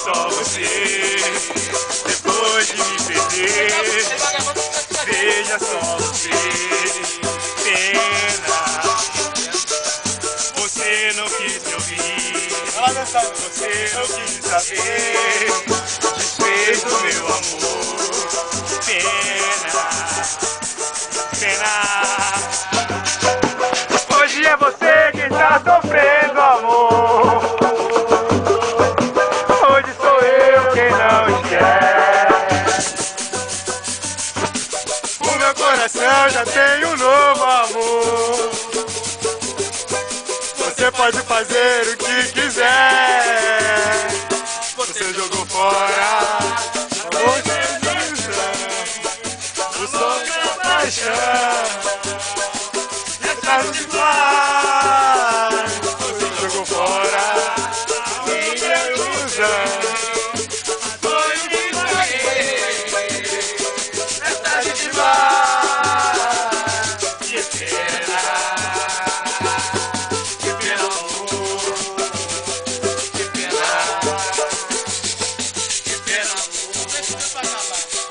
só você. Depois de me perder, veja só você. Pena, você não quis me ouvir, você não quis saber. Desfez o meu amor. Pena, pena. Hoje é você quem tá sofrendo, amor. Hoje sou eu quem não esquece. O meu coração já tem um novo amor. Você pode fazer o que quiser. Você jogou fora amor de ilusão, o som da paixão. Metade de paz. Você jogou fora minha ilusão. Foi de morrer. Metade de paz. Que pena. Que pena, amor. Que pena. Que pena, amor.